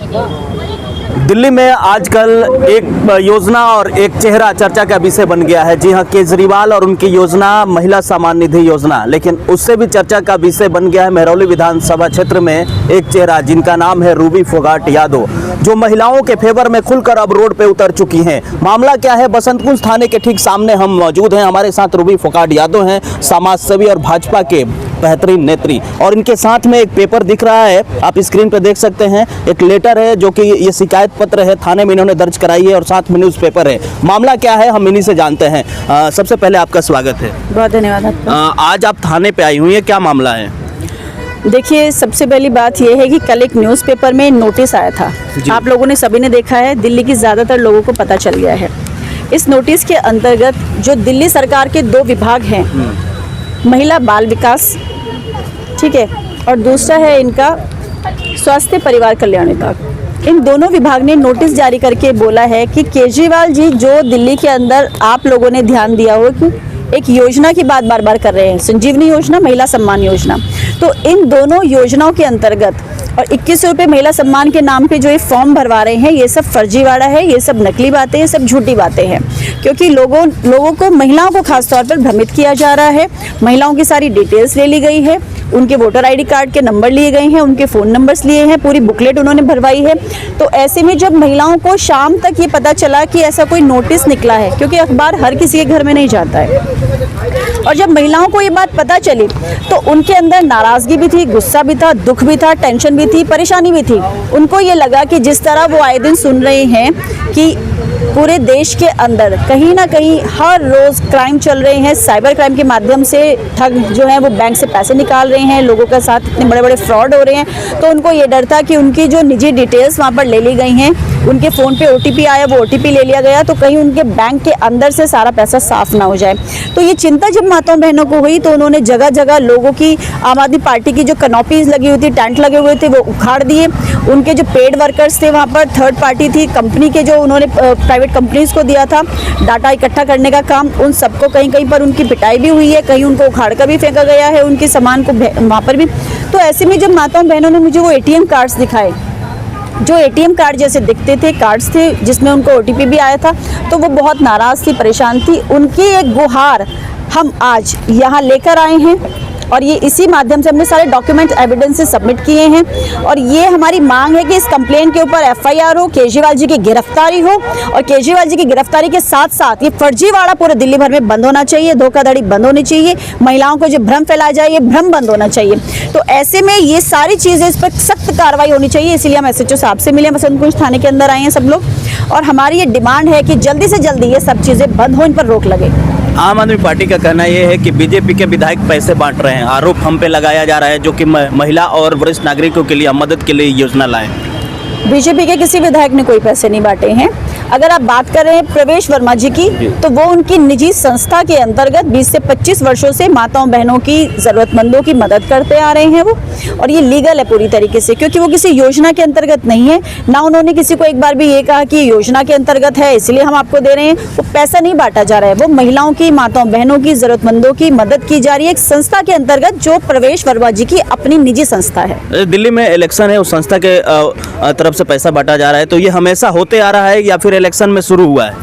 दिल्ली में आजकल एक योजना और एक चेहरा चर्चा का विषय बन गया है। जी हां, केजरीवाल और उनकी योजना महिला सम्मान निधि योजना, लेकिन उससे भी चर्चा का विषय बन गया है महरौली विधानसभा क्षेत्र में एक चेहरा जिनका नाम है रूबी फोगाट यादव, जो महिलाओं के फेवर में खुलकर अब रोड पे उतर चुकी हैं। मामला क्या है? बसंत कुंज थाने के ठीक सामने हम मौजूद हैं। हमारे साथ रूबी फोगाट यादव हैं, समाज सेवी और भाजपा के बेहतरीन नेत्री, और इनके साथ में एक पेपर दिख रहा है, आप स्क्रीन पे देख सकते हैं। एक लेटर है जो कि ये शिकायत पत्र है, थाने में इन्होंने दर्ज कराई है, और साथ में न्यूज़ पेपर है। मामला क्या है हम इन्हीं से जानते हैं। सबसे पहले आपका स्वागत है। बहुत धन्यवाद आपका। आज आप थाने पे आई हुई हैं, क्या मामला है? देखिए, सबसे पहली बात यह है कि कल एक न्यूज़पेपर में नोटिस आया था, आप लोगों ने सभी ने देखा है, दिल्ली की ज़्यादातर लोगों को पता चल गया है। इस नोटिस के अंतर्गत जो दिल्ली सरकार के 2 विभाग हैं, महिला बाल विकास, ठीक है, और दूसरा है इनका स्वास्थ्य परिवार कल्याण विभाग, इन दोनों विभाग ने नोटिस जारी करके बोला है कि केजरीवाल जी जो दिल्ली के अंदर आप लोगों ने ध्यान दिया हो कि एक योजना की बात बार बार कर रहे हैं, संजीवनी योजना, महिला सम्मान योजना, तो इन दोनों योजनाओं के अंतर्गत और 21 रुपये महिला सम्मान के नाम पे जो ये फॉर्म भरवा रहे हैं, ये सब फर्जीवाड़ा है, ये सब नकली बातें हैं, सब झूठी बातें हैं, क्योंकि लोगों को, महिलाओं को खास तौर पर भ्रमित किया जा रहा है। महिलाओं की सारी डिटेल्स ले ली गई है, उनके वोटर आईडी कार्ड के नंबर लिए गए हैं, उनके फ़ोन नंबर्स लिए हैं, पूरी बुकलेट उन्होंने भरवाई है। तो ऐसे में जब महिलाओं को शाम तक ये पता चला कि ऐसा कोई नोटिस निकला है, क्योंकि अखबार हर किसी के घर में नहीं जाता है, और जब महिलाओं को ये बात पता चली तो उनके अंदर नाराज़गी भी थी, गुस्सा भी था, दुख भी था, टेंशन भी थी, परेशानी भी थी। उनको ये लगा कि जिस तरह वो आए दिन सुन रहे हैं कि पूरे देश के अंदर कहीं ना कहीं हर रोज़ क्राइम चल रहे हैं, साइबर क्राइम के माध्यम से ठग जो है वो बैंक से पैसे निकाल रहे हैं, लोगों के साथ इतने बड़े बड़े फ्रॉड हो रहे हैं, तो उनको ये डर था कि उनकी जो निजी डिटेल्स वहाँ पर ले ली गई हैं, उनके फ़ोन पे OTP आया, वो OTP ले लिया गया, तो कहीं उनके बैंक के अंदर से सारा पैसा साफ ना हो जाए। तो ये चिंता जब माताओं बहनों को हुई तो उन्होंने जगह जगह लोगों की, आम आदमी पार्टी की जो कनॉपीज़ लगी हुई थी, टेंट लगे हुए थे, वो उखाड़ दिए। उनके जो पेड वर्कर्स थे वहाँ पर, थर्ड पार्टी थी, कंपनी के जो उन्होंने प्राइवेट कंपनीज़ को दिया था डाटा इकट्ठा करने का काम, उन सबको कहीं कहीं पर उनकी पिटाई भी हुई है, कहीं उनको उखाड़ कर भी फेंका गया है, उनके सामान को वहाँ पर भी। तो ऐसे में जब माताओं बहनों ने मुझे वो ATM कार्ड्स दिखाए, जो ATM कार्ड जैसे दिखते थे, कार्ड्स थे जिसमें उनको OTP भी आया था, तो वो बहुत नाराज़ थी, परेशान थी। उनकी एक गुहार हम आज यहाँ लेकर आए हैं, और ये इसी माध्यम से हमने सारे डॉक्यूमेंट एविडेंसेस सबमिट किए हैं, और ये हमारी मांग है कि इस कंप्लेंट के ऊपर FIR हो, केजरीवाल जी की गिरफ्तारी हो, और केजरीवाल जी की गिरफ्तारी के साथ साथ ये फर्जीवाड़ा पूरे दिल्ली भर में बंद होना चाहिए, धोखाधड़ी बंद होनी चाहिए, महिलाओं को जो भ्रम फैलाया जाए ये भ्रम बंद होना चाहिए। तो ऐसे में ये सारी चीज़ें, इस पर सख्त कार्रवाई होनी चाहिए, इसीलिए हम SHO साहब से मिले, बसंत कुंज थाने के अंदर आए हैं सब लोग, और हमारी ये डिमांड है कि जल्दी से जल्दी ये सब चीज़ें बंद हो, इन पर रोक लगे। आम आदमी पार्टी का कहना यह है कि बीजेपी के विधायक पैसे बांट रहे हैं, आरोप हम पे लगाया जा रहा है, जो कि महिला और वरिष्ठ नागरिकों के लिए मदद के लिए योजना लाए। बीजेपी के किसी विधायक ने कोई पैसे नहीं बांटे हैं। अगर आप बात कर रहे हैं प्रवेश वर्मा जी की, तो वो उनकी निजी संस्था के अंतर्गत 20 से 25 वर्षों से माताओं बहनों की, ज़रूरतमंदों की मदद करते आ रहे हैं वो, और ये लीगल है पूरी तरीके से, क्योंकि वो किसी योजना के अंतर्गत नहीं है, ना उन्होंने किसी को एक बार भी ये कहा कि योजना के अंतर्गत है इसलिए हम आपको दे रहे हैं। वो पैसा नहीं बांटा जा रहा है, वो महिलाओं की, माताओं बहनों की, ज़रूरतमंदों की मदद की जा रही है एक संस्था के अंतर्गत, जो प्रवेश वर्मा जी की अपनी निजी संस्था है। दिल्ली में इलेक्शन है, उस संस्था के तरफ से पैसा बांटा जा रहा है, तो ये हमेशा होते आ रहा है या फिर इलेक्शन में शुरू हुआ है?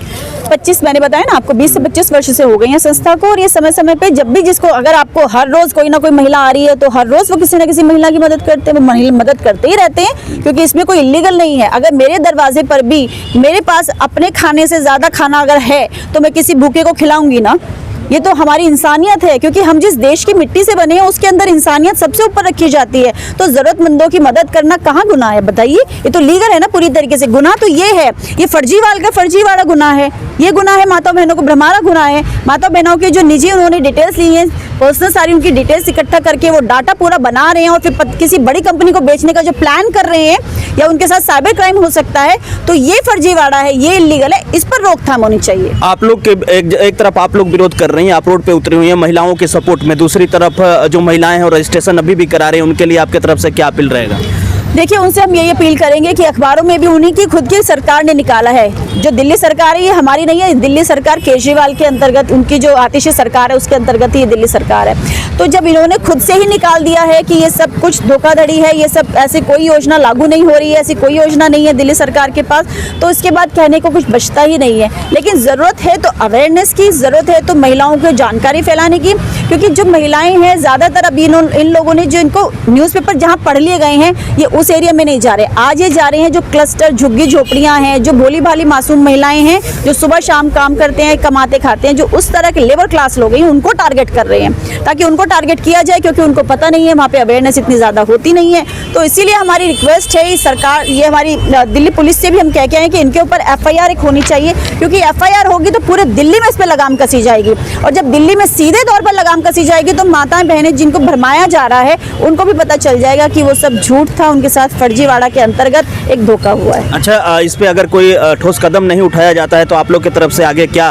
25, मैंने बताया ना आपको, 20 से 25 वर्ष से हो गई है संस्था को, और ये समय समय पे जब भी जिसको, अगर आपको हर रोज कोई ना कोई महिला आ रही है तो हर रोज वो किसी ना किसी महिला की मदद करते हैं, वो महिला मदद करते ही रहते हैं, क्योंकि इसमें कोई इलीगल नहीं है। अगर मेरे दरवाजे पर भी मेरे पास अपने खाने से ज़्यादा खाना अगर है तो मैं किसी भूखे को खिलाऊंगी ना, ये तो हमारी इंसानियत है, क्योंकि हम जिस देश की मिट्टी से बने हैं उसके अंदर इंसानियत सबसे ऊपर रखी जाती है। तो ज़रूरतमंदों की मदद करना कहाँ गुनाह है बताइए? ये तो लीगल है ना पूरी तरीके से। गुनाह तो ये है, ये फर्जीवाड़ा गुनाह है, ये गुनाह है, माता बहनों को भ्रमारा गुनाह है। माता बहनों की जो निजी उन्होंने डिटेल्स ली हैं, पर्सनल सारी उनकी डिटेल्स इकट्ठा करके वो डाटा पूरा बना रहे हैं, और फिर किसी बड़ी कंपनी को बेचने का जो प्लान कर रहे हैं, या उनके साथ साइबर क्राइम हो सकता है, तो ये फर्जीवाड़ा है, ये इलीगल है, इस पर रोकथाम होनी चाहिए। आप लोग के एक तरफ आप लोग विरोध कर रही हैं, आप रोड पे उतरी हुई हैं महिलाओं के सपोर्ट में, दूसरी तरफ जो महिलाएं हैं और रजिस्ट्रेशन अभी भी करा रही हैं, उनके लिए आपकी तरफ से क्या अपील रहेगा? देखिए, उनसे हम यही अपील करेंगे कि अखबारों में भी उन्हीं की खुद की सरकार ने निकाला है। जो दिल्ली सरकार है ये हमारी नहीं है, दिल्ली सरकार केजरीवाल के अंतर्गत, उनकी जो आतिशी सरकार है उसके अंतर्गत ही ये दिल्ली सरकार है। तो जब इन्होंने खुद से ही निकाल दिया है कि ये सब कुछ धोखाधड़ी है, ये सब ऐसी कोई योजना लागू नहीं हो रही है, ऐसी कोई योजना नहीं है दिल्ली सरकार के पास, तो इसके बाद कहने को कुछ बचता ही नहीं है। लेकिन ज़रूरत है तो अवेयरनेस की, ज़रूरत है तो महिलाओं को जानकारी फैलाने की, क्योंकि जो महिलाएं हैं ज़्यादातर अभी इन लोगों ने जो इनको न्यूज़पेपर जहाँ पढ़ लिए गए हैं ये उस एरिया में नहीं जा रहे, आज ये जा रहे हैं जो क्लस्टर झुग्गी झोपड़ियाँ हैं, जो भोली भाली मासूम महिलाएं हैं जो सुबह शाम काम करते हैं, कमाते खाते हैं, जो उस तरह के लेबर क्लास लोग हैं उनको टारगेट कर रहे हैं, ताकि उनको टारगेट किया जाए, क्योंकि उनको पता नहीं है, वहाँ पे अवेयरनेस इतनी ज़्यादा होती नहीं है। तो इसीलिए हमारी रिक्वेस्ट है सरकार, ये हमारी दिल्ली पुलिस से भी हम कह के आए कि इनके ऊपर FIR एक होनी चाहिए, क्योंकि FIR होगी तो पूरे दिल्ली में इस पर लगाम कसी जाएगी, और जब दिल्ली में सीधे तौर पर लगाम कसी जाएगी तो माताएं बहनें जिनको भरमाया जा रहा है उनको भी पता चल जाएगा कि वो सब झूठ था, उनके साथ फर्जीवाड़ा के अंतर्गत एक धोखा हुआ है। अच्छा, इस पे अगर कोई ठोस कदम नहीं उठाया जाता है तो आप लोग की तरफ से आगे क्या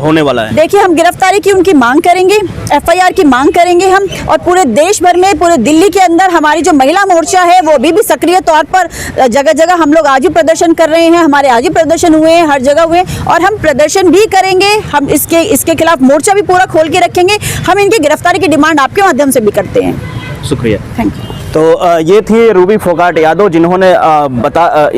होने वाला है? देखिए, हम गिरफ्तारी की उनकी मांग करेंगे, FIR की मांग करेंगे हम, और पूरे देश भर में, पूरे दिल्ली के अंदर हमारी जो महिला मोर्चा है वो अभी भी सक्रिय तौर पर जगह जगह हम लोग आज भी प्रदर्शन कर रहे हैं, हमारे आज भी प्रदर्शन हुए हैं, हर जगह हुए, और हम प्रदर्शन भी करेंगे, हम इसके खिलाफ मोर्चा भी पूरा खोल के रखेंगे। हम इनकी गिरफ्तारी की डिमांड आपके माध्यम से भी करते हैं। शुक्रिया, थैंक यू। तो ये थी रूबी फोगाट यादव, जिन्होंने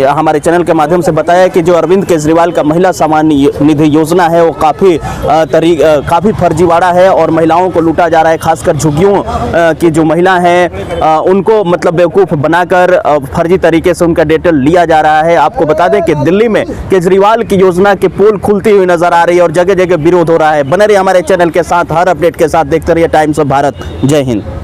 हमारे चैनल के माध्यम से बताया कि जो अरविंद केजरीवाल का महिला सम्मान निधि योजना है वो काफ़ी फर्जीवाड़ा है और महिलाओं को लूटा जा रहा है, खासकर झुग्गियों की जो महिला हैं उनको मतलब बेवकूफ़ बनाकर फर्जी तरीके से उनका डिटेल लिया जा रहा है। आपको बता दें कि दिल्ली में केजरीवाल की योजना के पोल खुलती हुई नजर आ रही है और जगह जगह विरोध हो रहा है। बने रहिए हमारे चैनल के साथ, हर अपडेट के साथ देखते रहिए टाइम्स ऑफ भारत। जय हिंद।